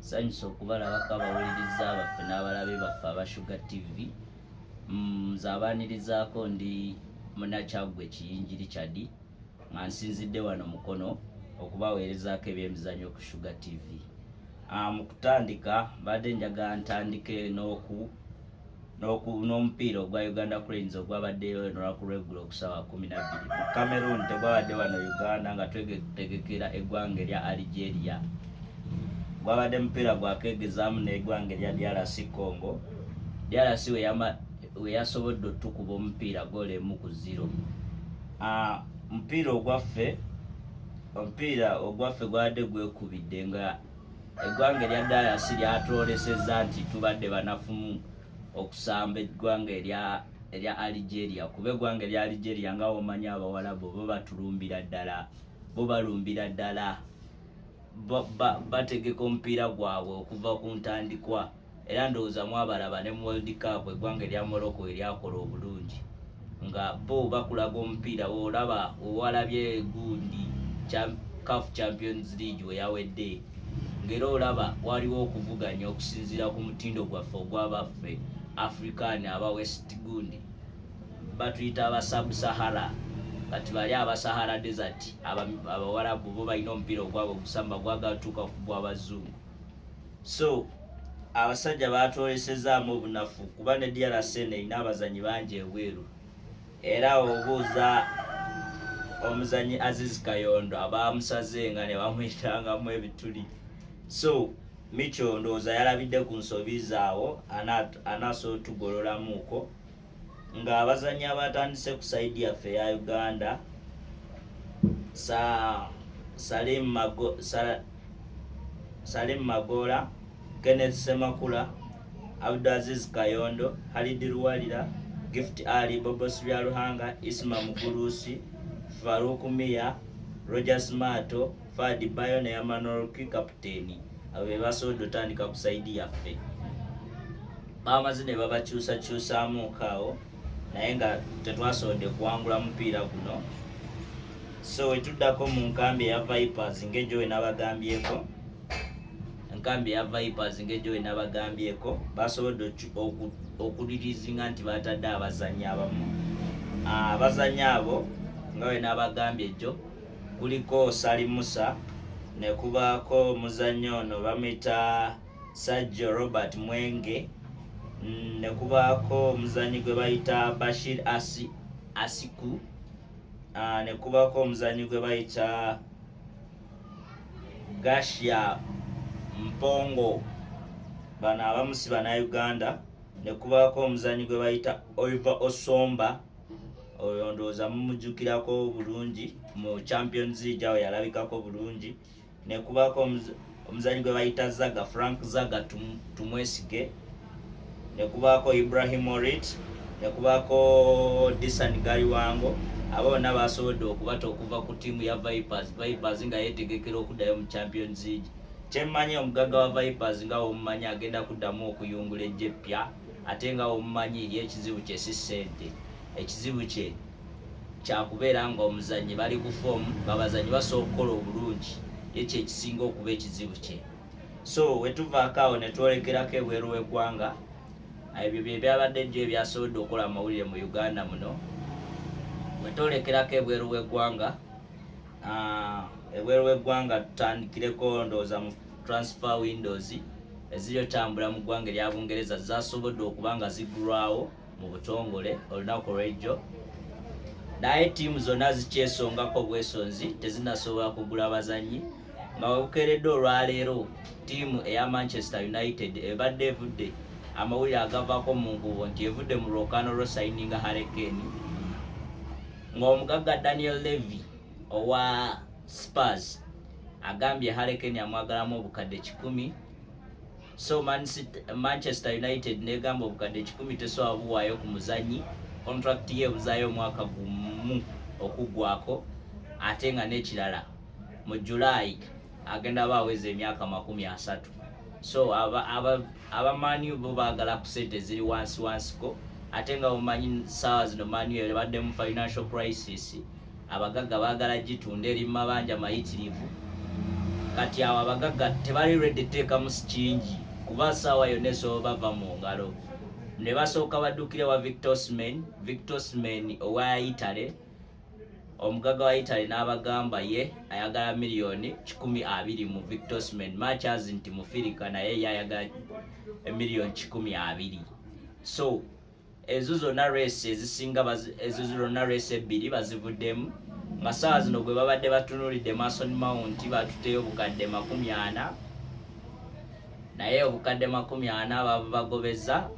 Sanyusa okubalabako abawuliriza baffe n'abalabe baffe aba Sugar TV. Nzaabaanirizaako ndi Munakyagwe Kiyingi Richard nga nsinzidde wano mukono okubaweerezaako ebyemizannyo ku Sugar TV. Mu kutandika badde njagala ntandike n'omupiira ogwa Uganda Cranes ogwabaddeyo olunaku lw'eggulo ku ssaawa 12 mu Cameroon. Tegwabadde wano Uganda nga twetegekera eggwanga erya Algeria. Gwabadde mupiira gwakegezaamu n'eggwanga erya DRC Congo. DRC we yasobodde otukuba omupiira goolo 1-0. Omupiira ogwaffe gwabadde gwekubidde nga eggwanga erya DRC lyatwolesezza nti tubadde banafumu okusamba eggwanga erya Algeria, kuba eggwanga erya Algeria nga omanyi Abawarabu bo batulumbira ddala, bategeka omupiira gwabwe okuva ku ntandikwa, era ndowooza mwabalaba ne mu World Cup eggwanga erya Morocco eryakola obulungi nga bo bakulaga omupiira olaba owalabye gundi CAF Champions League we yawedde ngera olaba waliwo okuvuganya okusinziira ku mutindo gwaffe ogwabaffe African aba West gundi batuyita aba Sub-Sahara, kati bali aba Sahara Desert Abawarabu bo balina omupiira ogwabwe ogusamba gwagatuuka ku gw'abazungu. So abasajja batwolesezaamu obunafu kuba ne DRC erina abazanyi bangi ebweru, era obuuza omuzanyi Aziz Kayondo abamusaze nga ne bamwitangamu ebituli. So Micho ndowooza yalabidde ku nsobi zaawo anaasobola otugololamuuko nga abazanyi abatandise ku saidi yaffe ya Uganda Salim Magola, Kenneth Semakula, Abdulaziz Kayondo, Halid Luwalira, Gift Ali, Bobo Sibyaluhanga, Isma Mugurusi, Farouk Mia, Roger Smarto, Fadi Bayo ne Emmanuel kapiteeni. Abo basobola otandika ku saidi yaffe. Bamaze ne babakyusakyusaamu kaawo naye nga tetwasobodde kuwangula mupiira guno. So wetuddako mu nkambi eya Vipers ng'egyo we n'abagambyeko basobodde okulirizinga nti batadde abazanyi abamu. Abazanyi abo nga we n'abagambye ejjo kuliko Salim Musa, ne kubaako omuzannyo ono bamuyita Sergio Robert Mwenge, ne kubaako omuzannyi gwe bayita Bashir Asiku, ne kubaako omuzannyi gwe bayita Gashia Mpongo, bano abamu si Bannayuganda, ne kubaako omuzannyi gwe bayita Oliver Osomba, oyo ndowooza mumujjukirako bulungi mu Champions League awo yalabikako bulungi, ne kubaako omuzannyi gwe bayita Frank Zaga tumwesige, ne kubaako Ibrahim Orit, ne kubaako Disan Galiwango. Abo bonna basobodde okubata okuva ku ttiimu ya Vipers nga yeetegekera okuddayo mu Champions League. Kyemmanyi omugagga wa Vipers nga omumanyi agenda kuddamu okuyungula ejje eppya, ate nga omumanyi ye ekizibu kye si ssente. Ekizibu kye kyakubeera nga omuzannyi bali ku foomu, babazannyi basobola okukola obulungi, ye kyekisinga okuba ekizibu kye. So wetuvaako awo ne twolekerako ebweru w'eggwanga. Ebyo bye byabadde ejjo ebyasobodde okukola amawulire mu Uganda muno. Wetwolekerako ebweru w'eggwanga, tutandikireko ndowooza mu transfer windows eziri otambula mu ggwanga erya Bungereza zasobodde okuba nga ziggulwawo mu butongole olunaku lw'ejjo, naye ttiimu zonna zikyesongako bwesonzi tezinasobola kugula bazannyi. Nga webukeeredde olwaleero ttiimu eya Manchester United ebadde evudde amawulire agavaako mu nkubo nti evudde mu lwokano lw'osayininga Harry Kane, ng'omugagga Daniel Levy owa Spurs agambye Harry Kane amwagalamu obukadde 100. So Manchester United negamba obukadde 100 tesobola buwaayo ku muzannyi, contract ye ebuzaayo omwaka gumu okuggwako, ate nga n'ekirala mu July agenda baaweza emyaka 30. So abamanyi bo baagala ku sente ziri wansiko, ate nga omanyi ssaawa zino manu badde mu financial crisis, abagagga baagala gitunda eri mabanja mayitirivu, kati awo abagagga tebali ready teekamu sikingi kuba saawa yonna esobola bava mu ngalo. Ne basooka baddukire wa Victor Osimhen owa Italy. Omugagga wa Italy n'abagamba ye ayagala miliyoni 120 mu Victor Osimhen. Match azi nti mufirika naye yayagala miliyoni 120. So ezo zonna race ebbiri bazivuddemu nga saawa zino gwe babadde batunulidde Mason Mount batuteyo obukadde 40 naye obukadde 40 bagobeza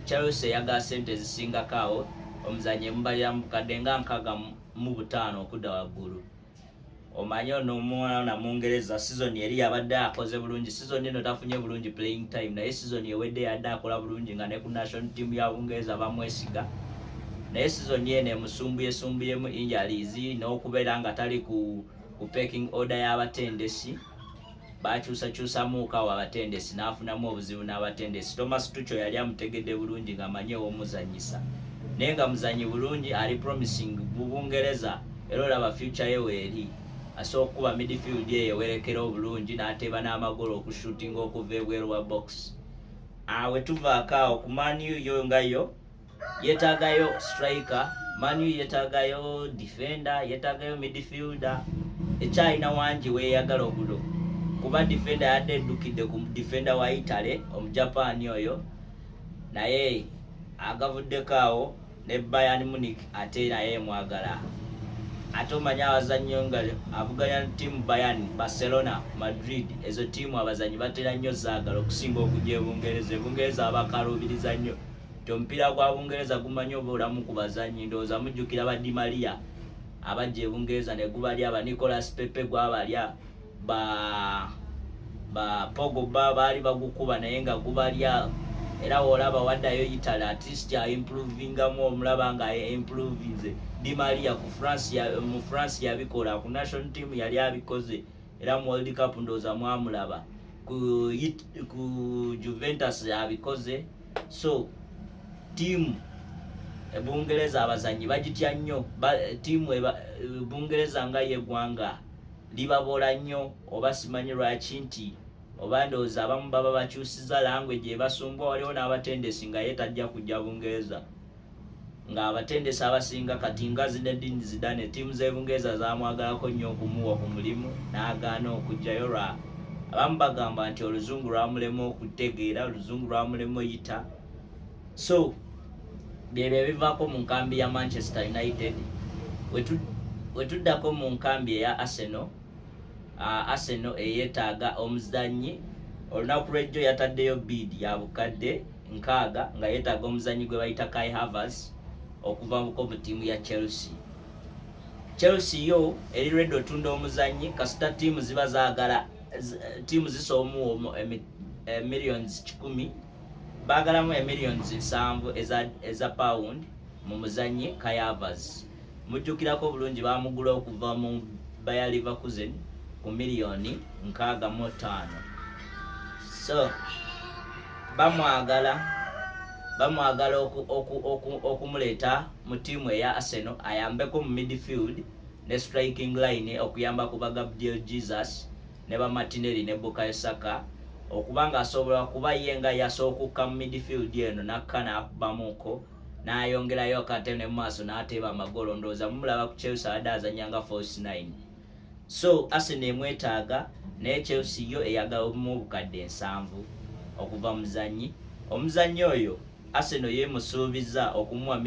Chelsea yagala sente ezisingako awo omuzannyi mubalira mu bukadde nga 65 okudda waggulu. Omanyi ono omwana Mungereza season yali yabadde akoze bulungi. Season eno tafunye bulungi playing time naye season ewedde yadde akola bulungi nga ne ku national team ya Bungereza bamwesiga. Naye season eno emusumbuyemu injuries n'okubeera nga tali ku pecking order y'abatendesi. Bakyusakyusamu kawa abatendesi n'afunamu obuzibu n'abatendesi. Thomas Tuchel yali amutegedde bulungi nga amanye omuzanyisa. Naye nga muzanyi bulungi ali promising mu Bungereza era olaba future ye weeri. Asobola okuba midfield ye yewerekera obulungi n'ateeba n'amagolo okushootinga okuva ebweru wa box. Awe tuvaako awo ku Man U yo nga yo yeetaagayo striker, Man U yeetaagayo defender, yeetaagayo midfielder. Ekyalina wangi weeyagala ogulo kuba defender yadde eddukidde ku defender wa Italy Omujapani oyo naye agavuddeko awo ne Bayern Munich ate naye mwagala. Ate omanya abazannyi nga avuganya tiimu Bayern, Barcelona, Madrid, ezo tiimu abazannyi batera nnyo zaagala okusinga okujja Bungereza. Bungereza abakalubiriza nnyo. Omupiira gwa Bungereza gumanyi obulamu ku bazannyi. Ndowooza mujjukira ba Di Maria abajja Bungereza ne gubalya ba Nicolas Pepe gwabalya ba Pogba baali bagukuba naye nga gubalya. Era olaba waddayo Italy at least ya improvingamu omulaba nga improvinze. Di Maria mu France yabikola, ku national team yali abikoze era mu World Cup ndowooza mwamulaba, ku Juventus yabikoze. So team Bungereza abazanyi bagitya nnyo. Team Bungereza nga yeggwanga libabola nnyo oba simanyi lwaki nti oba ndowooza abamu baba bakyusiza language ebasumba. Waliwo n'abatendesi nga yetajja kujja Bungereza nga abatendesi abasinga kati nga Zinedine Zidane tiimu z'Ebungereza zamwagalako nnyo okumuwa ku mulimu n'agaana okujjayo lwa abamu bagamba nti oluzungu lwamulema okutegeera, oluzungu lwamulema oyita. So byebyo ebivaako mu nkambi ya Manchester United. Wetuddako mu nkambi eya Arsenal. Arsenal eyeetaaga omuzannyi. Olunaku lw'ejjo yataddeyo bid ya bukadde 6 nga yeetaaga omuzannyi gwe bayita Kai Havertz okuva mu ttiimu ya Chelsea. Chelsea yo eri ready otunda omuzannyi kasita ttiimu ziba zaagala, ttiimu zisoomu millions 10, baagalamu millions 7 eza pound mu muzannyi Kai Havertz. Mujjukirako bulungi baamugula okuva mu Bayer Leverkusen ku miliyoni 65. So bamwagala okumuleeta mu ttiimu eya Arsenal ayambeko mu midfield ne striking line okuyamba ku Gabriel Jesus ne ba Martinelli ne Bukayo Saka okubanga asobola kuba ye nga yasookuka mu midfield eno nakkana akubamuko n'ayongerayo akatene mu maaso n'ateeba amagolo. Ndowooza mumulaba ku Chelsea adde azannyanga false 9. So Arsenal emwetaaga naye Chelsea yo eyagala mu obukadde 7 okuva muzannyi. Omuzannyi oyo Arsenal yemusuubiza okumuwa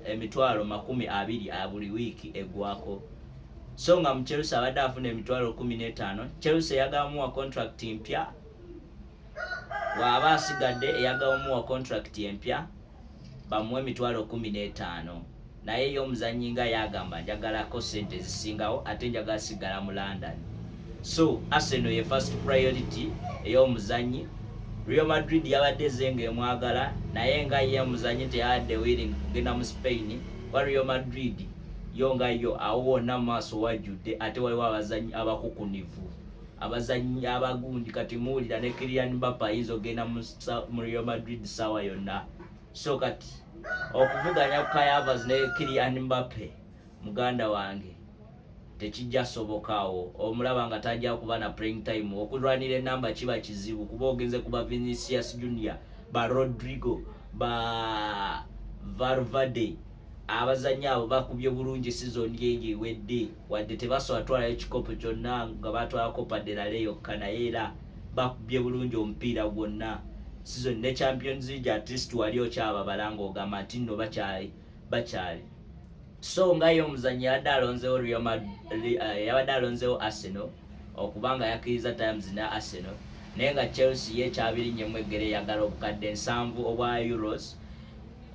emitwalo 20 buli wiiki eggwako. So nga mu Chelsea abadde afuna emitwalo 15. Chelsea eyagala muwa contract mpya. Bw'aba asigadde eyagala muwa contract empya bamuwe emitwalo 15. Naye yo omuzannyi nga yagamba njagalako sente zisingawo ate njagala sigala mu London. So Arsenal ye first priority ey'omuzannyi. Real Madrid yabadde zenga emwagala naye nga ye omuzannyi teyadde willing kugenda mu Spain. Wa Real Madrid yo nga yo awona maaso wajjudde ate waliwo abazannyi abakukunivu, abazannyi abagundi. Kati muwulira ne Kylian Mbappe ayinza ogenda mu Real Madrid sawa yonna. So kati okuvuganya ku Kai Havertz ne Kylian Mbappe muganda wange tekijja sobokawo omulaba nga tajja kuba na playing time okulwanira enamba kiba kizibu kuba ogenze kuba Vinicius Junior ba Rodrigo ba Valverde abazanyi abo bakubye bulungi season yeegi wedde wadde tebasobola twala ekikopo kyonna nga batwala Copa del Rey yokka naye era bakubye bulungi omupiira gwonna season ne Champions League at least wali okyaba balanga ogamba nti nno bakyali so ngayo omuzanyi yabadde alonzeewo yabadde alonzeewo Arsenal okubanga yakkiriza times na Arsenal naye nga Chelsea yekyabirinyemu eggere yagala obukadde 7 obwa euros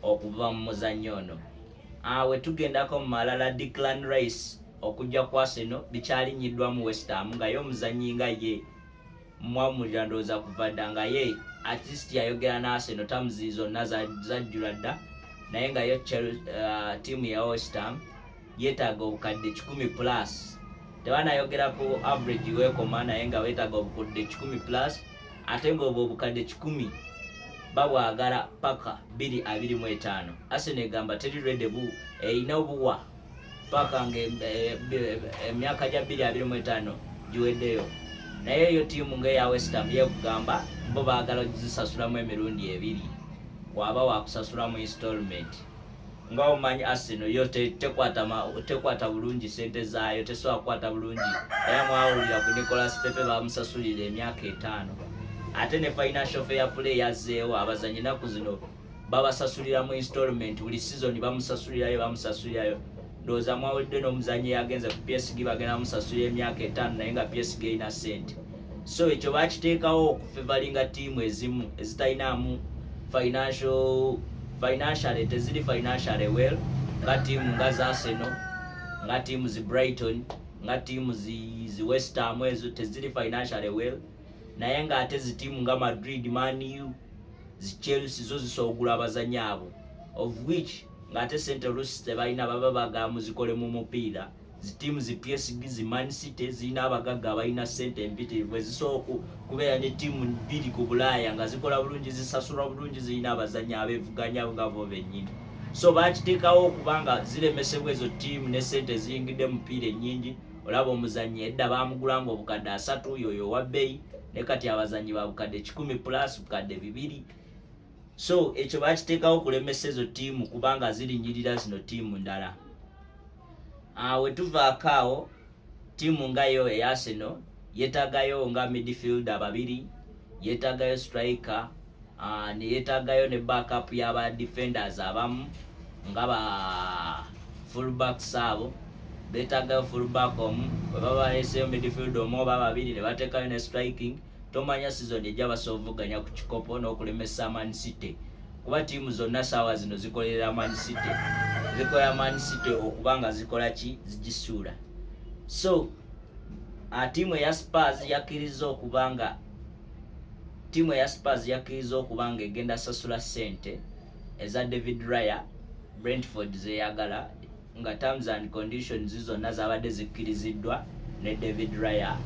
okuva mu muzannyo ono we tugendako mu malala Declan Rice okujja ku Arsenal bikyalinyiddwa mu West Ham nga ye omuzannyi nga ye mwamulira ndowooza kuva dda nga ye at least yayogera na Arsenal tamuzi zonna zajjula dda naye nga yo tiimu ya West Ham yeetaaga obukadde 10 plus tebanayogera ku average weekoma naye nga weetaaga obukadde 10 plus ate ng'obwo obukadde 10 babwagala paka 225 Arsenal egamba teri ready erina obuwa paka emyaka gya 225 giweddeyo naye eyo tiimu ng'eya West Ham yekugamba bo baagala zisasulamu emirundi 2 waba wakusasulamu installment nga omanyi Arsenal yo tekwata bulungi sente zaayo tesobola kukwata bulungi era mwawulira ku Nicolas Pepe bamusasulira emyaka 5 ate ne financial fair play yazzeewo abazanyi naku zino babasasulira mu installment buli season bamusasulirayo ndowooza mwawulidde n'omuzanyi yagenze ku PSG bagenda musasulira emyaka 5 naye nga PSG erina sente so ekyo bakiteekawo okufevalinga tiimu ezimu ezitalinamu financially teziri financially well nga tiimu nga za Arsenal nga tiimu zi Brighton nga tiimu zi West Ham ezo teziri financially well naye nga ate zi tiimu nga Madrid, Man U, zi Chelsea zo zisobola abazanyi abo of which nga ate sente oluusi tebalina baba bagamu zikole mu mupiira zi tiimu zi PSG zi Man City zirina abagagga abalina sente empitirivu ezisobola kubeera ne tiimu 2 ku Bulaaya nga zikola bulungi zisasulwa bulungi zirina abazanyi abeevuganya nga bo bennyini so bakiteekawo okubanga ziremesebwa ezo tiimu ne sente ziyingidde mupiira ennyingi olaba omuzanyi edda baamugulanga obukadde 3 yoyo wa bbeeyi ne kati abazanyi ba bukadde 10 plus bukadde 2 so ekyo bakiteekawo okulemesa ezo tiimu kubanga zirinyirira zino tiimu ndala wetuvaako awo tiimu ngayo eya Arsenal yeetaagayo nga midfielder 2 yeetaagayo striker ne yeetaagayo ne backup y'aba defenders abamu nga ba fullbacks abo beetaagayo fullback omu bwe baba baleeseyo midfielder omu oba 2 ne bateekayo ne striking tomanya season ejja basoboganya ku kikopo n'okulemesa Man City kuba tiimu zonna saawa zino zikolera Man City zikolera Man City okubanga zikola ki zigisuula so tiimu ya Spurs yakkiriza okubanga egenda sasula sente eza David Raya Brentford zeyagala nga terms and conditions zonna zabadde zikkiriziddwa ne David Raya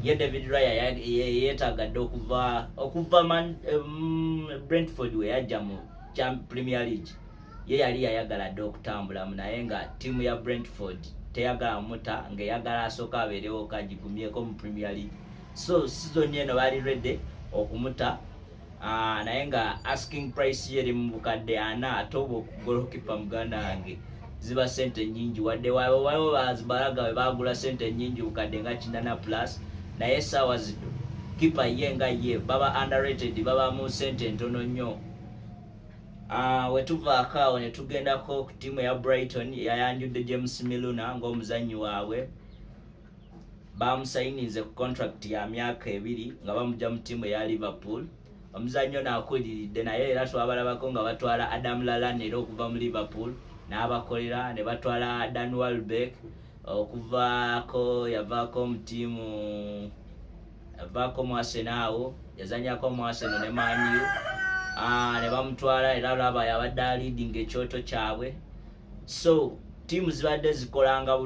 David Raya yeetaagadde okuva Brentford we yajja mu Premier League ye yali yayagala dde okutambulamu naye nga tiimu ya Brentford teyagala muta ng'eyagala asooka abeerewo kagigumyeko mu Premier League so season eno bali ready okumuta naye nga asking price ye eri mu bukadde 4 ate oba okugolokipa muganda wange ziba sente nyingi wadde waliwo bazibalaga we bagula sente nyingi bukadde nga 9 plus naye saawa zino kipa ye nga ye baba underrated baba mu sente ntono nnyo wetuvaako awo ne tugendako ku tiimu ya Brighton yayanjudde James Milner ng'omuzannyi waabwe bamusayininze ku contract ya myaka 2 nga bamujja mu tiimu eya Liverpool omuzannyo naakuliridde naye era twabalabako nga batwala Adam Lallana era okuva mu Liverpool n'abakolera ne batwala Dan Welbeck yavaako mu tiimu yavaako mu Arsenal yazanyako mu Arsenal ne Man U ne bamutwala era laba yabadde leading ekyoto kyabwe so tiimu zibadde zikolanga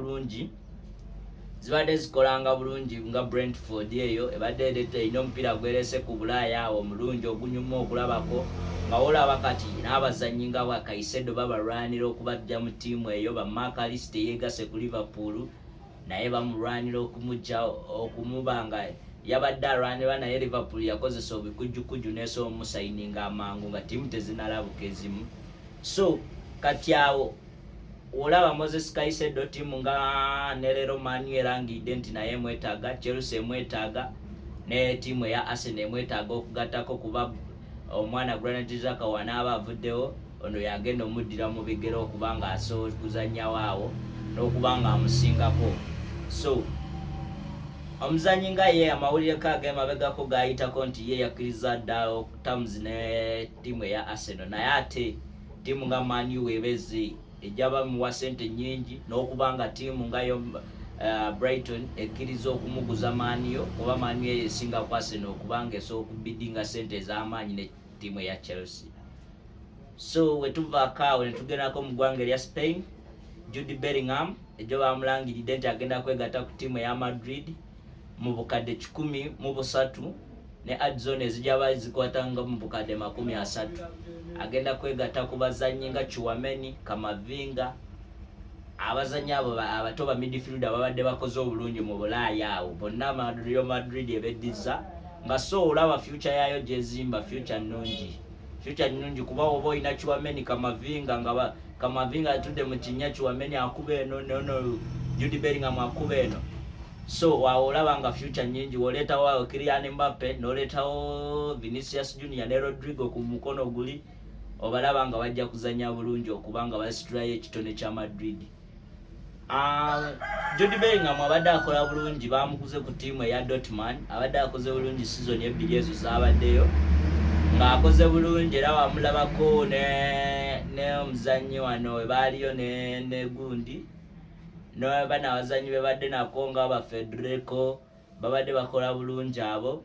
bulungi nga Brentford eyo ebadde erina omupiira gwerese ku Bulaaya awo omulungi ogunyuma okulabako nga olaba kati n'abazannyi nga bwa Kaisedo babalwanira okubajja mu tiimu eyo ba McAllister yeegase ku Liverpool naye bamulwanira okumujja okumubanga yabadde alwanira naye Liverpool yakozesa obikujjukujju neso omusayininga amangu nga tiimu tezinalabuka ezimu. So kati awo olaba Moses Caicedo tiimu nga nerero Man U erangidde nti naye mwetaaga, Chelsea emwetaaga ne tiimu ya Arsenal emwetaaga okugattako kuba omwana Granit Xhaka wanaaba avuddewo ono yagenda omuddira mu bigero okubanga asobola kuzannyawo awo n'okubanga amusingako. So omuzanyi nga ye amawulire kage mabegako gayitako nti ye yakkiriza ddala okutamuzi ne tiimu ya Arsenal, naye ate tiimu nga Man U ebeze ejaba muwa sente nyingi n'okubanga tiimu nga yo Brighton ekkiriza okumuguza Man U kuba Man U esinga ku Arsenal okubanga esobola okubidinga sente ez'amaanyi ne tiimu ya Chelsea. So wetuvaako awo ne tugendako mu ggwanga erya Spain. Jude Bellingham ejo bamulangiridde nti agenda kwegatta ku tiimu ya Madrid mu bukadde 13 ne adzone ezijaba zikwatanga mu bukadde 30. Agenda kwegatta ku bazannyi nga Chouameni, Kamavinga, abazannyi abo abato ba midfielder babadde bakoze obulungi mu Bulaaya awo bonna Madrid ebeddiza nga so olaba future yayo gyezimba future nnungi kuba oba olina Chouameni, Kamavinga nga Kamavinga atudde mu kinnya Chouameni akuba eno nono Jude Bellingham akuba eno. So waolaba nga future nyingi woletawo Kylian Mbappe noletawo Vinicius Junior ne Rodrigo ku mukono guli obalaba nga bajja kuzanya bulungi okubanga basitulayo ekitone kya Madrid. Jude Bellingham abadde akola bulungi bamukuze ku tiimu eya Dortmund, abadde akoze bulungi season 2 ezo zabaddeyo nga akoze bulungi era wamulabako ne omuzannyi wano webaaliyo ne gundi no bana abazannyi bebadde nako nga ba Federico babadde bakola bulungi abo.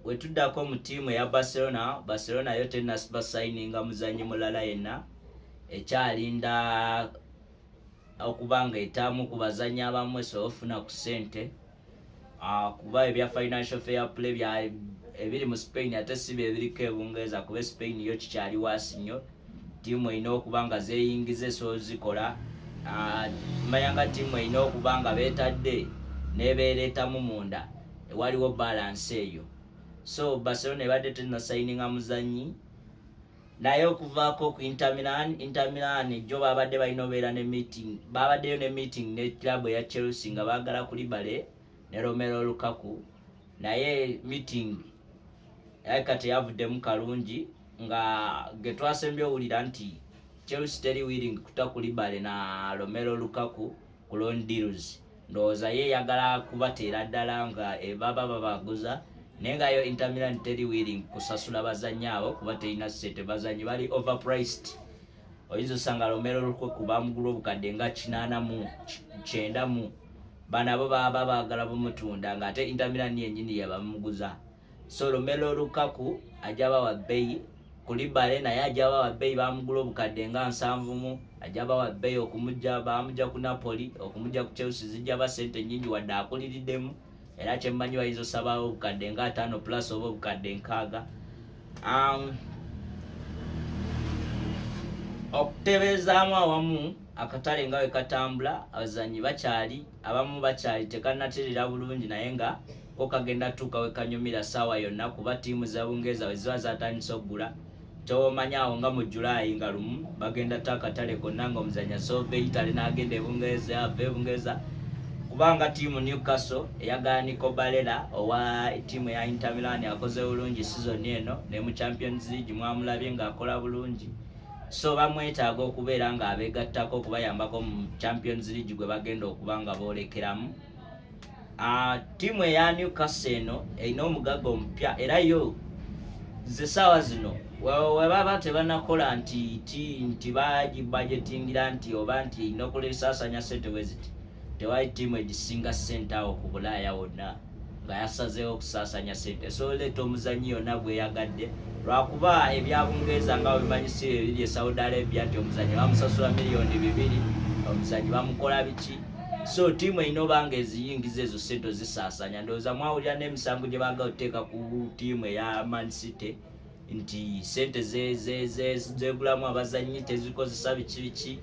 Wetuddako mu tiimu ya Barcelona yo tena signinga muzannyi mulala yenna ekyalinda okubanga etaamu ku bazannyi abamu esobofuna ku sente kuba ebya financial fair play bya ebiri mu Spain ate si bebiriko ebungereza kuba Spain yo kikyali waasi nnyo. Tiimu erina okubanga zeeyingize so zikola mayanga tiimu erina okubanga beetadde nebeereetamu munda waliwo balance eyo. So Barcelona ebadde tena signinga muzannyi naye okuvaako ku Inter Milan jo babadde balina obeera ne meeting, babaddeyo ne meeting ne club ya Chelsea nga baagala Koulibaly ne Romelu Lukaku, naye meeting kati yavuddemu kalungi nga getwasembye owulira nti Chelsea teri willing kuta Koulibaly na Romelu Lukaku ku loan deals. Ndowooza ye yagala kubateera ddala nga baba babaguza naye nga yo Inter Milan teri willing kusasula bazannyi abo kuba terina ssente, bazannyi bali overpriced. Oyinza osanga Romelu Lukaku bamugula obukadde nga 89 banabo baba baagala bumutunda nga ate Inter Milan yennyini yabamuguza. So Romelu Lukaku ajaba wa bei, Koulibaly naye ajaba wa bei bamugula obukadde nga 7 ajaba wa bei okumujja bamujja ku Napoli okumujja ku Chelsea zijaba sente nyingi wadde akuliriddemu era kyemmanyi bayinza osabawo obukadde nga 5 plus oba obukadde 6. Okutebeezaamu awamu akatale nga we katambula abazannyi abamu bakyali tekannaterera bulungi naye nga ko kagenda tuuka we kanyumira saawa yonna kuba tiimu za Bungereza we ziba zatandise okugula. Tomanya awo nga mu July nga lumu bagenda takatale konna nga omuzannyi asooka Italy n'agenda Bungereza kubanga tiimu Newcastle eyagala Nico Barella owa tiimu ya Inter Milan akoze bulungi season eno ne mu Champions League mwamulabye ng'akola bulungi. So bamwetaaga okubeera nga abeegattako okubayambako mu Champions League gwe bagenda okuba nga boolekeramu. Tiimu eya Newcastle eno erina omugago omupya era yo ze ssaawa zino we baba tebanakola nti bagibudgetingira nti oba nti erina okulisaasanya ssente bwe ziti tewali tiimu egisinga ssente awo ku Bulaaya wonna nga yasazeewo okusaasanya ssente. So leeta omuzannyi yonna bweyagadde lwakuba ebya Bungereza nga bimanyisi ebiri e Saudi Arabia nti omuzannyi bamusasula miliyoni 2 omuzannyi bamukola biki. So tiimu erina obanga eziyingiza ezo ssente zisaasanya. Ndowooza mwawulira n'emisango gye baga oteeka ku tiimu eya Man City nti ssente zegulamu abazannyi tezikozesa biki.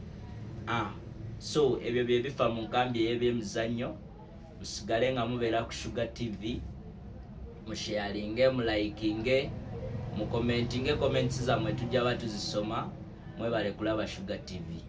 So ebyo bye bifa mu nkambi y'ebyemizannyo. Musigale nga mubeera ku Sugar TV, musharinge, mulaikinge, mukomentinge comments zammwe tujja batuzisoma. Mwebale kulaba Sugar TV.